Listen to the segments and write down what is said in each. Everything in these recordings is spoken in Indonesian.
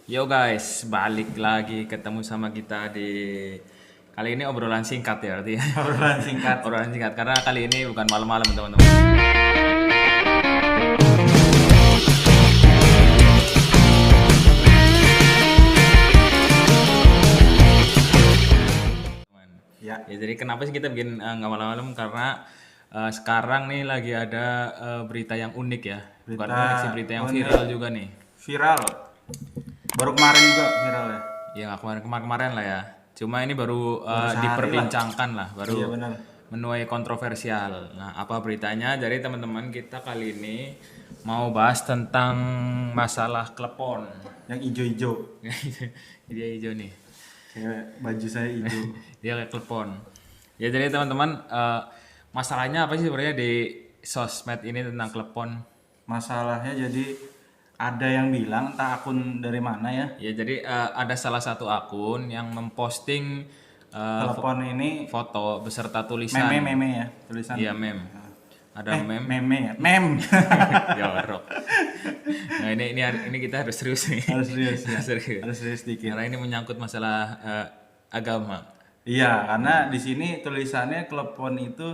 Yo guys, balik lagi ketemu sama kita di kali ini obrolan singkat ya artinya. Obrolan singkat. Obrolan singkat karena kali ini bukan malam-malam teman-teman. Ya, Ya jadi kenapa sih kita bikin nggak malam-malam karena sekarang nih lagi ada berita yang unik ya. Bukan Berita unik sih, berita yang unik. viral juga nih. viral. Baru kemarin juga viral ya. Ya nggak kemarin-kemarin lah ya. Cuma ini baru sehari diperbincangkan lah, baru Iya benar. menuai kontroversial. Nah, apa beritanya? Jadi teman-teman kita kali ini mau bahas tentang masalah klepon. Yang ijo-ijo. Dia hijau nih. Kayak baju saya ijo. Dia kayak klepon. Ya jadi teman-teman masalahnya apa sih sebenarnya di sosmed ini tentang klepon? Masalahnya jadi ada yang bilang entah akun dari mana ya. Ya jadi ada salah satu akun yang memposting Telepon ini foto beserta tulisan. meme ya, tulisan. Iya meme. Ada meme. Meme ya. Mem. Jorok. Nah ini kita harus serius nih. Harus serius ya. Harus serius. Harus serius dikit. Karena ini menyangkut masalah agama. Iya, karena di sini tulisannya telepon itu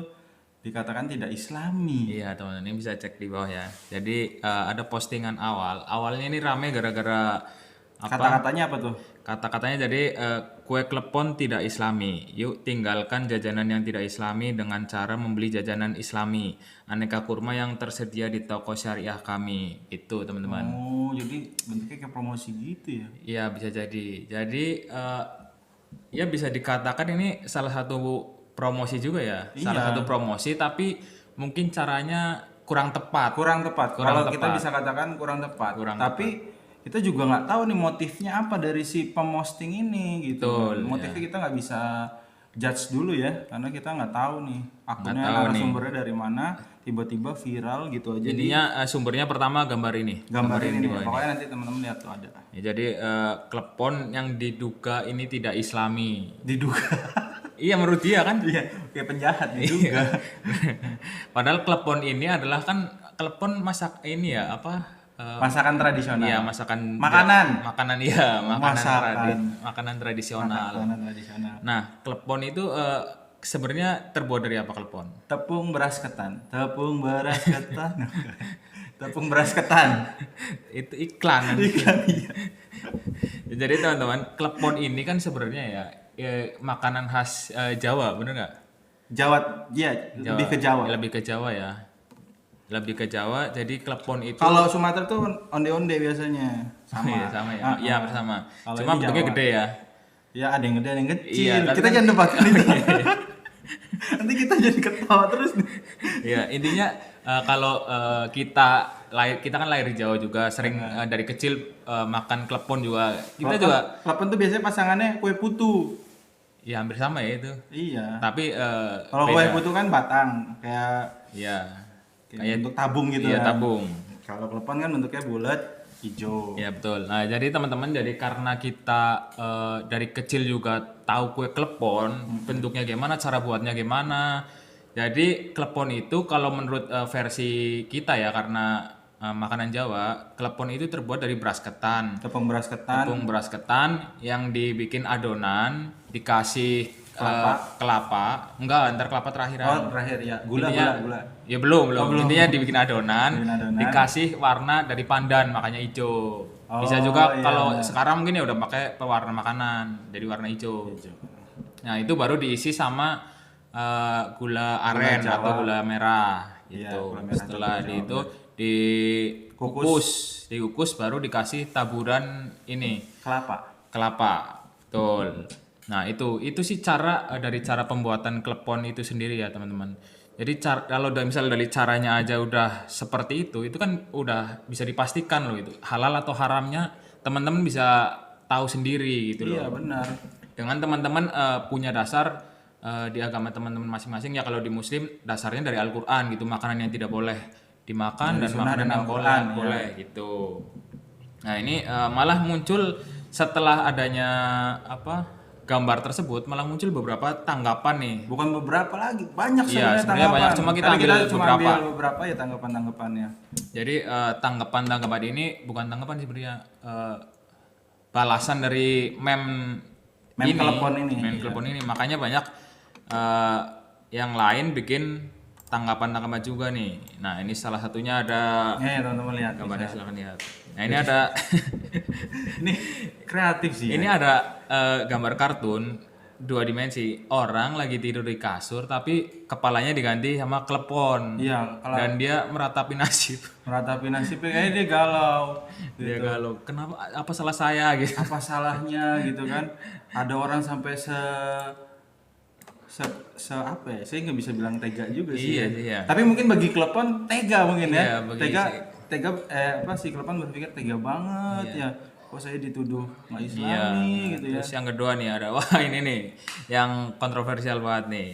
dikatakan tidak islami. Iya teman-teman, ini bisa cek di bawah ya. Jadi ada postingan awal. Awalnya ini rame gara-gara apa? Kata-katanya apa tuh? Kata-katanya jadi kue klepon tidak islami. Yuk tinggalkan jajanan yang tidak islami dengan cara membeli jajanan islami. Aneka kurma yang tersedia di toko syariah kami. Itu teman-teman. Oh, jadi bentuknya kayak promosi gitu ya. Iya bisa jadi. Jadi ya bisa dikatakan ini salah satu promosi juga ya. Salah satu promosi tapi mungkin caranya kurang tepat. Kurang tepat. Kurang Kalau kita tepat. bisa katakan kurang tepat. Kurang Tapi kita juga nggak tahu nih motifnya apa dari si pemosting ini gitu. Betul, Motifnya kita nggak bisa judge dulu ya, karena kita nggak tahu nih akunnya tahu narasumbernya dari mana, tiba-tiba viral gitu aja. Jadinya sumbernya pertama gambar ini. Gambar ini di nih, bawah ini. pokoknya nanti teman-teman lihat tuh ada. Ya, jadi klepon yang diduga ini tidak islami. Diduga. Iya menurut dia kan. Iya, kayak penjahat diduga. Padahal klepon ini adalah kan klepon masak ini ya apa? Masakan tradisional. Iya masakan Makanan. makanan iya Masakan. makanan tradisional. Makanan tradisional. Nah klepon itu sebenarnya terbuat dari apa klepon? Tepung beras ketan. Tepung beras ketan. Tepung beras ketan. Itu iklan. Ikan iya. Jadi teman-teman klepon ini kan sebenarnya ya makanan khas Jawa bener nggak? Jawa, iya, lebih ke Jawa. Lebih ke Jawa ya. Lebih ke Jawa. Jadi klepon itu Kalau Sumatera tuh onde-onde biasanya. Sama. iya sama ya. Iya bersama. Kalau Cuma ini bentuknya Jawa. gede ya. Ya ada yang gede, ada yang kecil. Iya, tapi kita kan- jangan debatkan itu. Nanti kita jadi ketawa terus nih. Iya, intinya kalau kita kan lahir di Jawa juga sering dari kecil makan klepon juga. Kita juga Klepon tuh biasanya pasangannya kue putu. ya hampir sama ya itu. Iya. Tapi Kalau kue putu kan batang, kayak ya bentuk tabung gitu iya kan. tabung. Kalau klepon kan bentuknya bulat, hijau. Ya betul. Nah jadi teman-teman jadi karena kita dari kecil juga tahu kue klepon bentuknya gimana, cara buatnya gimana. Jadi klepon itu kalau menurut versi kita ya karena makanan Jawa, klepon itu terbuat dari beras ketan. Tepung beras ketan. Tepung beras ketan yang dibikin adonan, dikasih kelapa. Enggak, ntar kelapa terakhiran. Oh, terakhir ya. Gula, Intinya- gula. Ya belum. Intinya dibikin adonan, Bikin adonan. dikasih warna dari pandan makanya hijau. Bisa Oh, juga iya, kalau benar. sekarang mungkin ya udah pakai pewarna makanan jadi warna hijau. Nah, itu baru diisi sama gula aren Jawa. atau gula merah Iya, gitu. gula merah Setelah atau di itu dikukus baru dikasih taburan ini kelapa. Betul. Nah, itu sih cara dari cara pembuatan klepon itu sendiri ya, teman-teman. Jadi kalau misalnya dari caranya aja udah seperti itu kan udah bisa dipastikan loh itu. Halal atau haramnya teman-teman bisa tahu sendiri gitu Iya, loh. benar. Dengan teman-teman punya dasar di agama teman-teman masing-masing ya kalau di muslim dasarnya dari Al-Qur'an gitu, makanan yang tidak boleh dimakan dan makanan yang boleh gitu. Nah, ini malah muncul setelah adanya gambar tersebut malah muncul beberapa tanggapan nih. Bukan beberapa lagi, banyak Iya, sebenarnya sebenarnya tanggapan. banyak, cuma kita Tadi ambil cuma beberapa. ambil beberapa ya tanggapan-tanggapannya. Jadi tanggapan ini bukan tanggapan sih sebenarnya balasan dari meme Klepon ini. meme Iya. klepon ini. Makanya banyak yang lain bikin tanggapan juga nih. Nah ini salah satunya ada Teman-teman lihat. gambarnya, bisa. silakan lihat. Nah ini ada Ini kreatif sih. ini ya. ada gambar kartun 2 dimensi, orang lagi tidur di kasur tapi kepalanya diganti sama klepon. Iya, kalau Dan dia meratapi nasib. meratapi nasibnya kayaknya dia galau. Dia galau, kenapa, apa salah saya gitu. Apa salahnya gitu kan? Ada orang sampai se apa ya? Saya nggak bisa bilang tega juga sih. Iya, ya. iya. Tapi mungkin bagi klepon tega mungkin ya. Iya, bagi Tega apa sih klepon berpikir tega banget ya. Kok saya dituduh nggak Islami gitu ya. Terus yang kedua nih ada, wah ini nih yang kontroversial banget nih.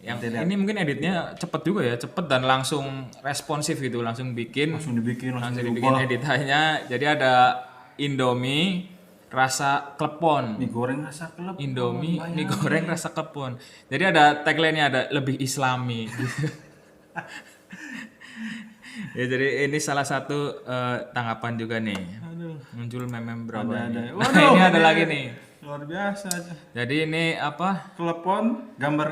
Yang ini mungkin editnya cepet juga ya, cepet dan langsung responsif gitu, langsung dibikin editannya. Jadi ada Indomie rasa klepon. Mie goreng rasa klepon. Indomie mie goreng rasa klepon. Jadi ada tagline-nya, ada lebih Islami. Ya jadi ini salah satu tanggapan juga nih. Muncul meme berapa ini? Waduh, ini ada lagi nih. Luar biasa. Jadi ini apa? Klepon, gambar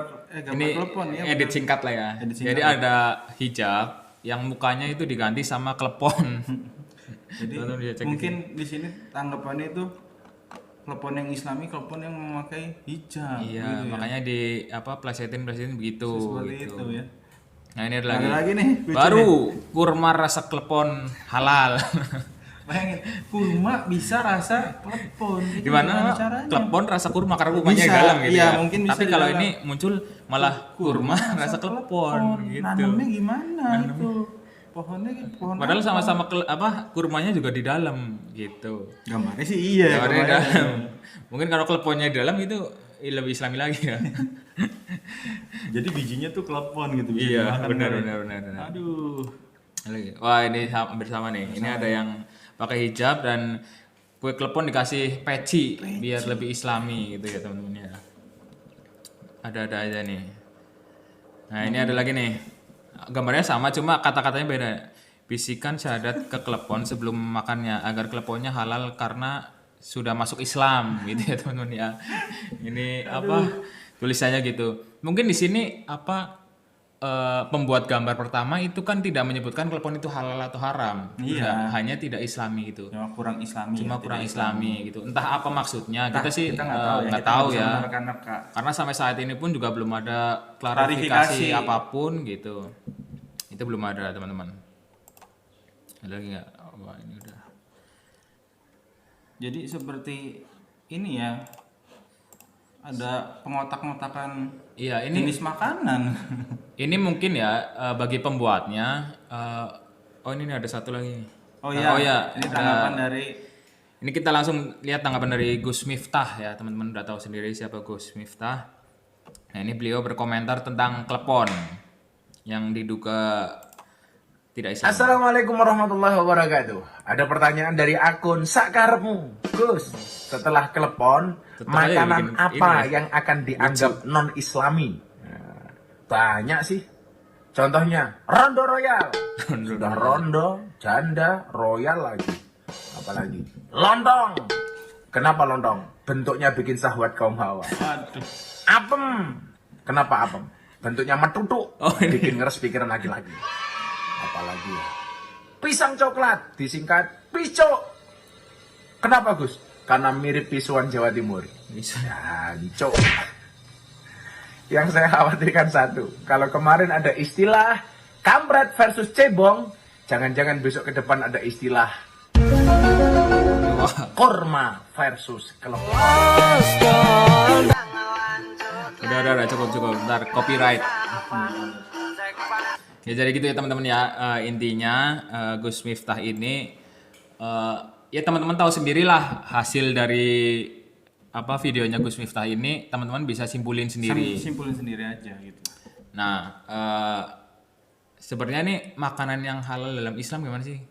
Ini klepon ya. edit singkat lah ya. Jadi ada hijab yang mukanya itu diganti sama klepon. Jadi mungkin di sini tanggapannya itu klepon yang Islami, klepon yang memakai hijab. Iya, gitu makanya di apa plesetin begitu. Seperti gitu. itu ya. Nah ini ada Ada lagi. lagi nih. Baru kurma rasa klepon halal. Bayangin, kurma bisa rasa klepon. Itu Gimana caranya? klepon rasa kurma karena kurmanya Bisa, dalam gitu iya, ya. mungkin bisa Tapi di kalau dalam. ini muncul malah kurma rasa klepon gitu. Nanamnya gimana itu? Pohonnya pohon Padahal apa? sama-sama kurmanya juga di dalam gitu. Gambarnya sih iya. Gambarnya di gambarnya. dalam. Mungkin kalau kleponnya di dalam itu lebih Islami lagi ya. Jadi bijinya tuh klepon gitu. bisa Iya, dimakan benar kali. benar. Aduh. Lagi. Wah, ini hampir sama nih. Ini ada yang pakai hijab dan kue klepon dikasih peci biar lebih Islami gitu ya teman-teman ya. Ada aja nih. Nah, ini ada lagi nih. Gambarnya sama cuma kata-katanya beda. Bisikan syahadat ke klepon sebelum makannya agar kleponnya halal karena sudah masuk Islam gitu ya teman-teman ya. Ini apa tulisannya gitu. Mungkin di sini apa pembuat gambar pertama itu kan tidak menyebutkan klepon itu halal atau haram. Iya. Udah, hanya tidak Islami gitu. Cuma kurang Islami. Cuma ya, kurang tidak Islami gitu. Entah apa maksudnya. Kita sih kita nggak kita tahu nggak bisa ya. menerka-nerka. Karena sampai saat ini pun juga belum ada Klarifikasi. klarifikasi apapun gitu. Itu belum ada teman-teman. Ada lagi nggak? Wah ini udah. Jadi seperti ini ya. Ada pengotak-ngotakan Iya ini jenis makanan. ini mungkin ya bagi pembuatnya. Oh ini ada satu lagi. Oh iya. Ini ada- tanggapan dari Ini kita langsung lihat tanggapan dari Gus Miftah ya, teman-teman udah tahu sendiri siapa Gus Miftah. Nah, ini beliau berkomentar tentang klepon yang diduga tidak Islam. Assalamualaikum warahmatullahi wabarakatuh. Ada pertanyaan dari akun Sakarmu, Gus. Setelah klepon, Tetep aja makanan bikin apa ini. yang akan dianggap non-Islami? Nah, banyak sih. Contohnya rondo royal. Sudah rondo, janda, royal lagi. Apalagi lontong. Kenapa lontong? Bentuknya bikin syahwat kaum hawa. Waduh. Apem. Kenapa apem? Bentuknya metutuk. Oh, ini. Bikin ngeres pikiran lagi-lagi. Apalagi ya. Pisang coklat disingkat pico. Kenapa Gus? Karena mirip pisuan Jawa Timur. Jancok. Yang saya khawatirkan satu, kalau kemarin ada istilah kampret versus cebong, jangan-jangan besok ke depan ada istilah korma versus kelepon. Udah cukup bentar copyright. Ya jadi gitu ya teman-teman ya. Intinya Gus Miftah ini ya teman-teman tahu sendirilah hasil dari apa videonya Gus Miftah ini, teman-teman bisa simpulin sendiri. Simpulin sendiri aja gitu. Nah, sebenarnya nih makanan yang halal dalam Islam gimana sih?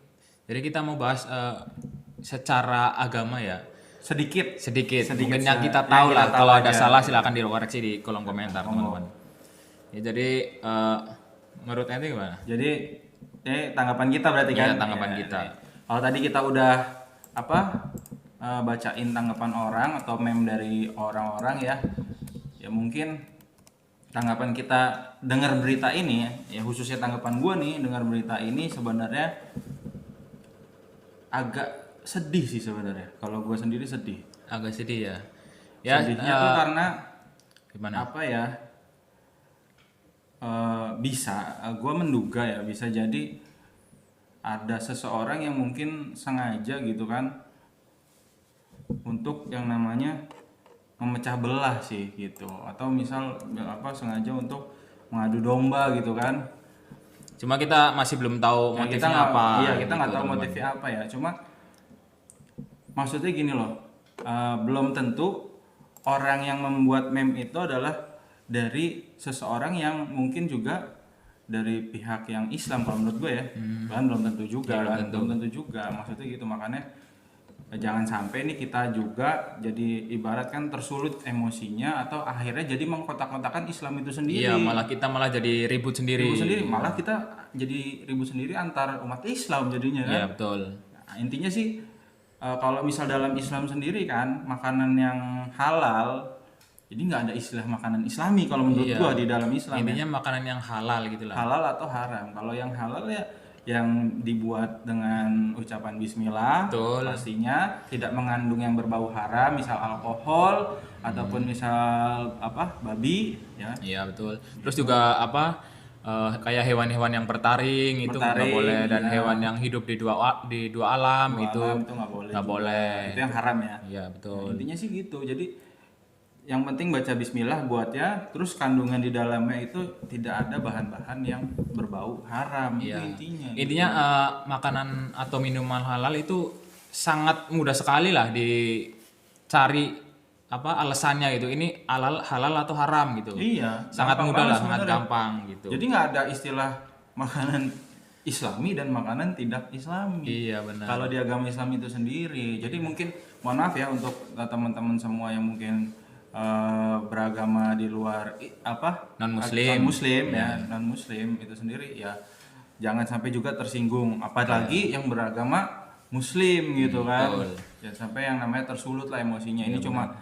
Jadi kita mau bahas secara agama ya. Sedikit. Mungkin yang kita yang tahu kita lah. tahu Kalau ada aja. salah silakan dikoreksi di kolom komentar teman-teman. Ya jadi menurut ente gimana? Jadi tanggapan kita berarti Iya, kan? tanggapan Ya, kita. Kalau tadi kita udah apa bacain tanggapan orang atau meme dari orang-orang ya. Ya mungkin tanggapan kita dengar berita ini ya khususnya tanggapan gue nih dengar berita ini sebenarnya agak sedih sih sebenarnya. Kalau gue sendiri sedih. Agak sedih ya. Ya, Sedihnya tuh karena gimana? apa ya? Bisa, gue menduga ya bisa jadi ada seseorang yang mungkin sengaja gitu kan untuk yang namanya memecah belah sih gitu, atau misal apa sengaja untuk mengadu domba gitu kan. Cuma kita masih belum tahu Ya, motifnya apa. Iya kita nggak gitu, tahu teman-teman. motifnya apa ya. Cuma maksudnya gini loh, belum tentu orang yang membuat meme itu adalah dari seseorang yang mungkin juga dari pihak yang Islam kalau menurut gue ya. Bahkan belum tentu juga Ya, kan, belum tentu juga maksudnya gitu. Makanya jangan sampai nih kita juga jadi ibarat kan tersulut emosinya atau akhirnya jadi mengkotak-kotakan Islam itu sendiri. Iya, kita malah jadi ribut sendiri. Ribut sendiri, malah kita jadi ribut sendiri antar umat Islam jadinya kan. Iya, betul. Nah, intinya sih kalau misal dalam Islam sendiri kan makanan yang halal, jadi nggak ada istilah makanan Islami kalau menurut Iya. gua di dalam Islam. Intinya makanan yang halal gitu lah. Halal atau haram. Kalau yang halal ya yang dibuat dengan ucapan bismillah, Betul. pastinya tidak mengandung yang berbau haram, misal alkohol ataupun misal apa babi ya. Iya, betul. Terus juga kayak hewan-hewan yang bertaring itu nggak Bertaring, boleh, dan iya. hewan yang hidup di dua alam itu Alam itu nggak boleh. nggak juga. boleh. Itu yang haram ya. Iya, betul. Intinya sih gitu. Jadi yang penting baca bismillah buatnya, terus kandungan di dalamnya itu tidak ada bahan-bahan yang berbau haram. Iya. Itu intinya. Intinya makanan atau minuman halal itu sangat mudah sekali lah dicari alasannya gitu. Ini halal atau haram gitu. Iya, Sangat gampang mudah banget lah, sangat sebenarnya. gampang gitu. Jadi nggak ada istilah makanan Islami dan makanan tidak Islami. Iya, benar. Kalau di agama Islam itu sendiri. Jadi mungkin mohon maaf ya untuk teman-teman semua yang mungkin beragama di luar Non-Muslim. non muslim itu sendiri ya jangan sampai juga tersinggung, apalagi yang beragama Muslim gitu kan. betul. Jangan sampai yang namanya tersulut lah emosinya. Ini cuma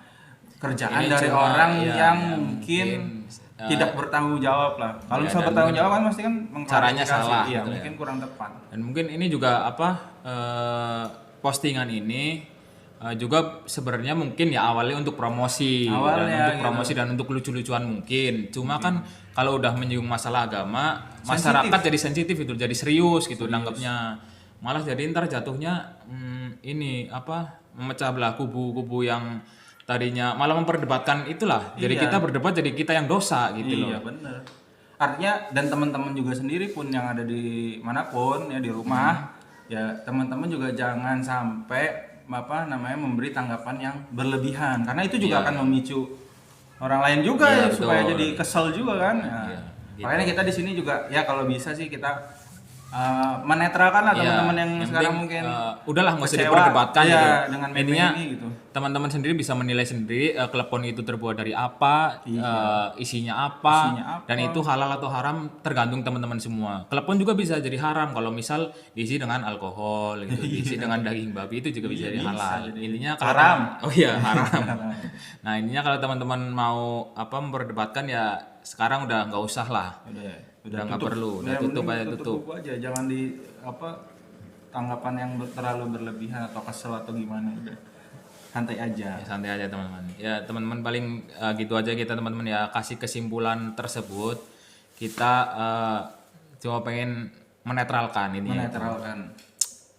kerjaan Ini dari cuma, orang iya, yang ya, mungkin mungkin, tidak bertanggung jawab lah. Kalau ya, misalnya dan bertanggung mungkin jawab kan pasti kan caranya mengklarifikasi. salah Iya, gitu ya. mungkin kurang tepat. Dan mungkin ini juga postingan ini juga sebenarnya mungkin ya awalnya untuk promosi, Awalnya, dan untuk lucu-lucuan mungkin. Cuma kan kalau udah menyinggung masalah agama, masyarakat jadi sensitif itu, jadi serius gitu nanggapnya. Malah jadi ntar jatuhnya memecah belah kubu-kubu yang tadinya malah memperdebatkan itulah. Jadi Iya. kita berdebat jadi kita yang dosa gitu Iya loh. bener. Artinya dan teman-teman juga sendiri pun yang ada di manapun ya di rumah ya teman-teman juga jangan sampai memberi tanggapan yang berlebihan karena itu juga akan memicu orang lain juga Iya, ya supaya betul. jadi kesel juga kan. Nah, Iya, gitu. makanya kita di sini juga ya kalau bisa sih kita menetralkan lah Iya, teman-teman yang sekarang penting, mungkin udahlah nggak usah kecewa, diperdebatkan iya, gitu. dengan meme Intinya ini gitu. teman-teman sendiri bisa menilai sendiri klepon itu terbuat dari apa, isinya apa, dan itu halal atau haram tergantung teman-teman semua. Klepon juga bisa jadi haram kalau misal diisi dengan alkohol, gitu, diisi dengan daging babi itu juga bisa jadi halal. jadi Intinya kalau haram. Oh iya haram. Nah intinya kalau teman-teman mau memperdebatkan ya sekarang udah nggak usah lah. Udah nggak perlu, udah tutup aja, tutup. aja, jangan di tanggapan yang terlalu berlebihan atau kesel atau gimana, udah santai aja. Ya, santai aja teman-teman. Ya teman-teman paling gitu aja kita teman-teman ya kasih kesimpulan tersebut. Kita cuma pengen menetralkan ini. Menetralkan.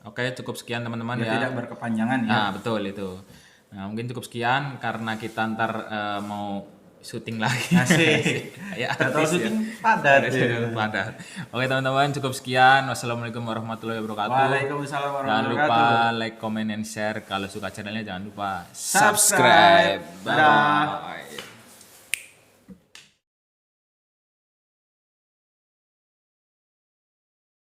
Oke cukup sekian teman-teman Biar ya. tidak berkepanjangan ya. Nah betul itu. Nah mungkin cukup sekian karena kita ntar mau syuting lagi. Asik. Ya, Atau artis ya. syuting padat. Padat. Oke teman-teman cukup sekian. Wassalamualaikum warahmatullahi wabarakatuh. Waalaikumsalam Jangan warahmatullahi lupa wabarakatuh. like, comment, and share. Kalau suka channelnya jangan lupa Subscribe. subscribe. Bye. Dadah.